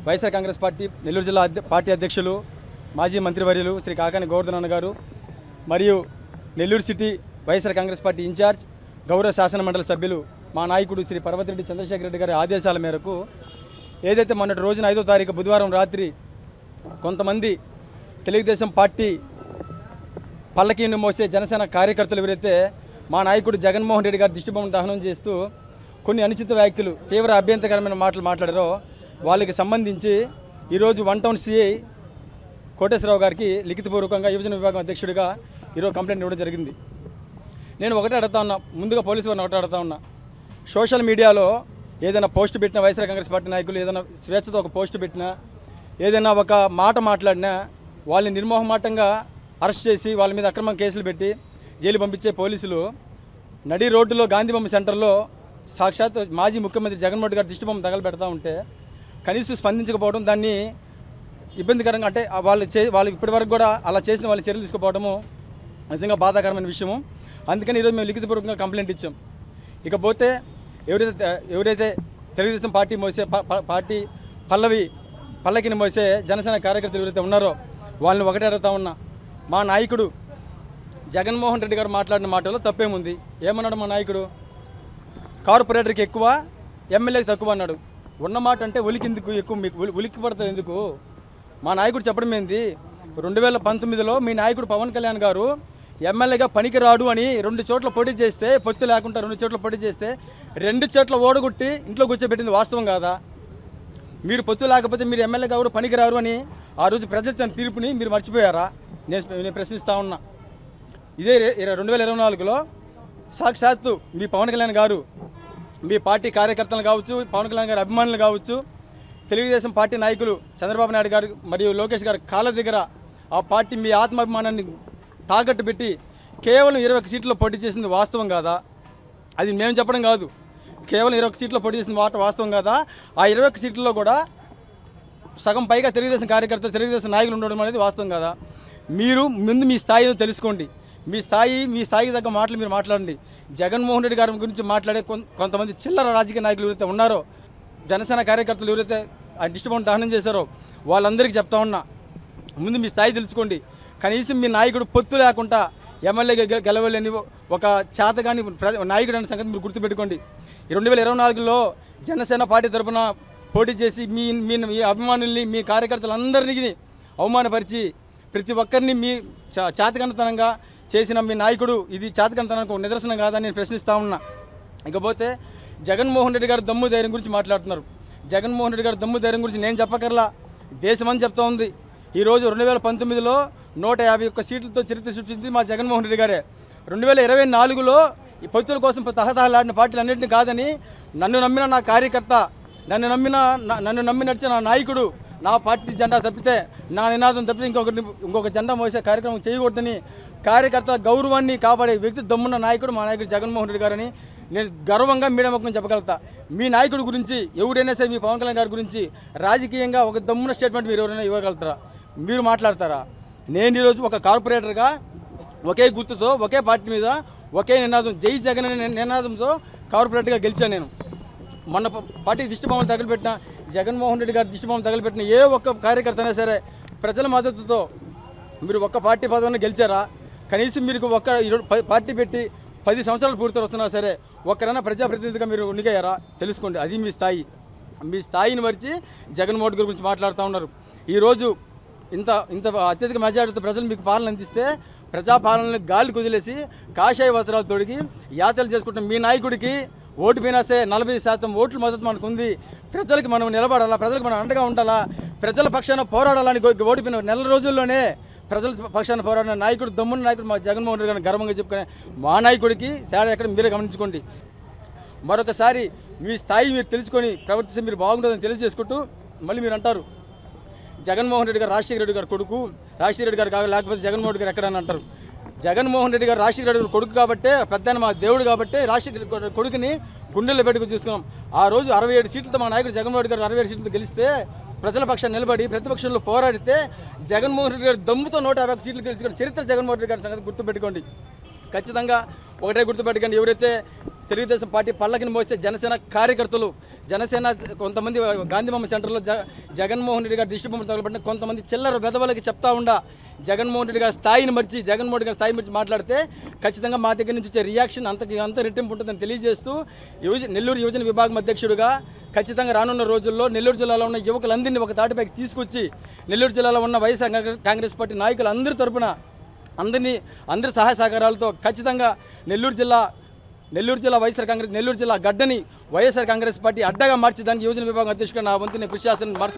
YSR Congress party Nellore జిల్లా party అధ్యక్షులు మాజీ మంత్రివర్యులు శ్రీ కాకాని గోవర్ధన్ అన్న గారు మరియు నెల్లూరు సిటీ వైఎస్ఆర్ కాంగ్రెస్ పార్టీ ఇన్ఛార్జ్ గౌరవ శాసన మండలి సభ్యులు మా నాయకుడు శ్రీ పర్వతిరెడ్డి చంద్రశేఖర్ రెడ్డి గారి ఆదేశాల మేరకు ఏదైతే మొన్నటి రోజున 5వ తారీఖు బుధవారం రాత్రి కొంతమంది తెలుగుదేశం పార్టీ పల్లకీని మోసే జనసేన కార్యకర్తలు ఎవరైతే మా నాయకుడు జగన్మోహన్ రెడ్డి గారి దిష్టిబొమ్మ దహనం చేస్తూ కొన్ని అనుచిత వ్యాఖ్యలు తీవ్ర అభ్యంతరకరమైన మాటలు మాట్లాడారో వాళ్ళకి సంబంధించి ఈరోజు 1 టౌన్ సిఐ కోటేశ్వరరావు గారికి లిఖితపూర్వకంగా యువజన విభాగం అధ్యక్షుడిగా ఈరోజు కంప్లైంట్ ఇవ్వడం జరిగింది. నేను ఒకటే అడుగుతా ఉన్నా, ముందుగా పోలీసు వారిని ఒకటే అడుగుతా ఉన్నా, సోషల్ మీడియాలో ఏదైనా పోస్ట్ పెట్టినా వైఎస్ఆర్ కాంగ్రెస్ పార్టీ నాయకులు ఏదైనా స్వేచ్ఛతో ఒక పోస్ట్ పెట్టినా ఏదైనా ఒక మాట మాట్లాడినా వాళ్ళని నిర్మోహమాటంగా అరెస్ట్ చేసి వాళ్ళ మీద అక్రమ కేసులు పెట్టి జైలు పంపించే పోలీసులు నడి రోడ్డులో గాంధీబొమ్మ సెంటర్లో సాక్షాత్ మాజీ ముఖ్యమంత్రి జగన్మోహన్ రెడ్డి గారి దిష్టిబొమ్మ తగలబెడతా ఉంటే కనీసం స్పందించకపోవడం, దాన్ని ఇబ్బందికరంగా అంటే వాళ్ళు ఇప్పటివరకు కూడా అలా చేసిన వాళ్ళు చర్యలు తీసుకోవడము నిజంగా బాధాకరమైన విషయము. అందుకని ఈరోజు మేము లిఖితపూర్వకంగా కంప్లైంట్ ఇచ్చాం. ఇకపోతే ఎవరైతే తెలుగుదేశం పార్టీ మోసే పార్టీ పల్లకిని మోసే జనసేన కార్యకర్తలు ఎవరైతే ఉన్నారో వాళ్ళని ఒకటే అడుగుతా ఉన్నా, మా నాయకుడు జగన్మోహన్ రెడ్డి గారు మాట్లాడిన మాటలో తప్పేముంది? ఏమన్నాడు మా నాయకుడు? కార్పొరేటర్కి ఎక్కువ, ఎమ్మెల్యేకి తక్కువ అన్నాడు. ఉన్న మాట అంటే ఒలికిందుకు ఎక్కువ, మీకు ఉలిక్కి పడుతుంది ఎందుకు? మా నాయకుడు చెప్పడం ఏంది? 2019లో మీ నాయకుడు పవన్ కళ్యాణ్ గారు ఎమ్మెల్యేగా పనికిరాడు అని 2 చోట్ల పోటీ చేస్తే, పొత్తు లేకుండా 2 చోట్ల పోటీ చేస్తే 2 చోట్ల ఓడగొట్టి ఇంట్లో కూర్చోబెట్టింది వాస్తవం కాదా? మీరు పొత్తు లేకపోతే మీరు ఎమ్మెల్యేగా కూడా పనికిరారు అని ఆ రోజు ప్రజల తీర్పుని మీరు మర్చిపోయారా? నేను ప్రశ్నిస్తూ ఉన్నా. ఇదే 2024లో సాక్షాత్తు మీ పవన్ కళ్యాణ్ గారు మీ పార్టీ కార్యకర్తలు కావచ్చు, పవన్ కళ్యాణ్ గారి అభిమానులు కావచ్చు, తెలుగుదేశం పార్టీ నాయకులు చంద్రబాబు నాయుడు గారు మరియు లోకేష్ గారి కాళ్ళ దగ్గర ఆ పార్టీ మీ ఆత్మాభిమానాన్ని తాకట్టు పెట్టి కేవలం 21 సీట్లలో పోటీ చేసింది వాస్తవం కాదా? అది మేము చెప్పడం కాదు, కేవలం 21 సీట్లో పోటీ చేసిన మాట వాస్తవం కాదా? ఆ 21 సీట్లలో కూడా సగం పైగా తెలుగుదేశం కార్యకర్తలు, తెలుగుదేశం నాయకులు ఉండడం అనేది వాస్తవం కాదా? మీరు ముందు మీ స్థాయిని తెలుసుకోండి. మీ స్థాయికి తగ్గ మాటలు మీరు మాట్లాడండి. జగన్మోహన్ రెడ్డి గారి గురించి మాట్లాడే కొంతమంది చిల్లర రాజకీయ నాయకులు ఎవరైతే ఉన్నారో, జనసేన కార్యకర్తలు ఎవరైతే ఆ దిష్టిబొమ్మ దహనం చేశారో వాళ్ళందరికీ చెప్తా ఉన్నా, ముందు మీ స్థాయి తెలుసుకోండి. కనీసం మీ నాయకుడు పొత్తు లేకుండా ఎమ్మెల్యేగా గెలవలేని ఒక చేతగాని నాయకుడు అనే సంగతి మీరు గుర్తుపెట్టుకోండి. 2024లో జనసేన పార్టీ తరఫున పోటీ చేసి మీ అభిమానుల్ని, మీ కార్యకర్తలందరినీ అవమానపరిచి ప్రతి ఒక్కరిని మీ చేతకనతనంగా చేసిన మీ నాయకుడు ఇది చేతకనతనానికి నిదర్శనం కాదని నేను ప్రశ్నిస్తూ ఉన్నా. ఇకపోతే జగన్మోహన్ రెడ్డి గారు దమ్ము ధైర్యం గురించి మాట్లాడుతున్నారు. జగన్మోహన్ రెడ్డి గారు దమ్ము ధైర్యం గురించి నేను చెప్పకర్లా, దేశమని చెప్తా ఉంది. ఈరోజు 2019లో 151 సీట్లతో చరిత్ర సృష్టించింది మా జగన్మోహన్ రెడ్డి గారే. 2024లో ఈ పొత్తుల కోసం తహతహలాడిన పార్టీలన్నింటినీ కాదని నన్ను నమ్మిన నా కార్యకర్త, నన్ను నమ్మి నడిచిన నా నాయకుడు, నా పార్టీ జెండా తప్పితే, నా నినాదం తప్పితే ఇంకొక జెండా మోసే కార్యక్రమం చేయకూడదని కార్యకర్త గౌరవాన్ని కాపాడే వ్యక్తి దమ్మున్న నాయకుడు మా నాయకుడు జగన్మోహన్ రెడ్డి గారని నేను గర్వంగా మీడియా ముఖం చెప్పగలుగుతా. మీ నాయకుడి గురించి ఎవరైనా సరే, మీ పవన్ కళ్యాణ్ గారి గురించి రాజకీయంగా ఒక దమ్మున్న స్టేట్మెంట్ మీరు ఎవరైనా ఇవ్వగలుగుతారా? మీరు మాట్లాడతారా? నేను ఈరోజు ఒక కార్పొరేటర్గా ఒకే గుర్తుతో, ఒకే పార్టీ మీద, ఒకే నినాదం, జై జగన్ అనే నినాదంతో కార్పొరేటర్గా గెలిచాను. నేను మొన్న పార్టీ దిష్టిబొమ్మలు తగలబెట్టిన, జగన్మోహన్ రెడ్డి గారి దిష్టిబొమ్మలు తగలబెట్టిన ఏ ఒక్క కార్యకర్త అయినా సరే ప్రజల మద్దతుతో మీరు ఒక్క పార్టీ పదవిని గెలిచారా? కనీసం మీరు ఒక్క పార్టీ పెట్టి 10 సంవత్సరాలు పూర్తి వస్తున్నా సరే ఒక్కరైనా ప్రజాప్రతినిధిగా మీరు ఎన్నికయ్యారా? తెలుసుకోండి. అది మీ స్థాయి. మీ స్థాయిని మరిచి జగన్మోహన్ రెడ్డి గురించి మాట్లాడుతూ ఉన్నారు. ఈరోజు ఇంత అత్యధిక మెజారిటీతో ప్రజలు మీకు పాలన అందిస్తే ప్రజాపాలనని గాలి కుదిలేసి కాషాయ వస్త్రాలు తొడిగి యాత్రలు చేసుకుంటున్న మీ నాయకుడికి ఓటు పోయినాసే 40% ఓట్ల మద్దతు మనకు ఉంది. ప్రజలకు మనం నిలబడాలా, ప్రజలకు మనం అండగా ఉండాలా, ప్రజల పక్షాన పోరాడాలని ఓడిపోయిన నెల రోజుల్లోనే ప్రజల పక్షాన పోరాడిన నాయకుడు, దమ్మున్న నాయకుడు మా జగన్మోహన్ రెడ్డి గారిని గర్వంగా చెప్పుకునే మా నాయకుడికి తేడా ఎక్కడ మీరే గమనించుకోండి. మరొకసారి మీ స్థాయి మీరు తెలుసుకొని ప్రవర్తిస్తే మీరు బాగుంటుందని తెలియజేసుకుంటూ మళ్ళీ మీరు అంటారు జగన్మోహన్ రెడ్డి గారు రాజశేఖర రెడ్డి గారు కొడుకు, రాజశేఖర రెడ్డి గారు కాదు లేకపోతే జగన్మోహన్ రెడ్డి గారు ఎక్కడని అంటారు. జగన్మోహన్ రెడ్డి గారు రాజశేఖర రెడ్డి గారు కొడుకు కాబట్టే, పెద్ద మా దేవుడు కాబట్టే రాజశేఖర కొడుకుని గుండెల్లో పెట్టుకుని చూసుకున్నాం. ఆ రోజు 67 సీట్లతో మా నాయకుడు జగన్మోహన్ రెడ్డి గారు 67 సీట్లతో గెలిస్తే, ప్రజల పక్షాన్ని నిలబడి ప్రతిపక్షంలో పోరాడితే జగన్మోహన్ రెడ్డి గారు దమ్ముతో 151 సీట్లు గెలుచుకున్న చరిత్ర జగన్మోహన్ రెడ్డి గారి సంగతి గుర్తుపెట్టుకోండి. ఖచ్చితంగా ఒకటే గుర్తుపెట్టుకోండి, ఎవరైతే తెలుగుదేశం పార్టీ పల్లకిని మోసే జనసేన కార్యకర్తలు, జనసేన కొంతమంది గాంధీబొమ్మ సెంటర్లో జగన్మోహన్ రెడ్డి గారు దిష్టి బొమ్మ తగలబడిన కొంతమంది చిల్లర వెధవలకి చెప్తా ఉండా జగన్మోహన్ రెడ్డి గారి స్థాయిని మర్చి స్థాయి మర్చి మాట్లాడితే ఖచ్చితంగా మా దగ్గర నుంచి వచ్చే రియాక్షన్ అంత రెట్టింపు ఉంటుందని తెలియజేస్తూ నెల్లూరు యువజన విభాగం అధ్యక్షుడిగా ఖచ్చితంగా రానున్న రోజుల్లో నెల్లూరు జిల్లాలో ఉన్న యువకులందరినీ ఒక తాటిపైకి తీసుకొచ్చి నెల్లూరు జిల్లాలో ఉన్న వైఎస్ఆర్ కాంగ్రెస్ పార్టీ నాయకులు అందరి తరపున అందరి సహాయ సహకారాలతో ఖచ్చితంగా నెల్లూరు జిల్లా నెల్లూరు జిల్లా గడ్డని వైఎస్ఆర్ కాంగ్రెస్ పార్టీ అడ్డగా మార్చి దానికి యువజన విభాగం అధ్యక్షుడిగా నా వంతు నేను కృషి చేస్తాను.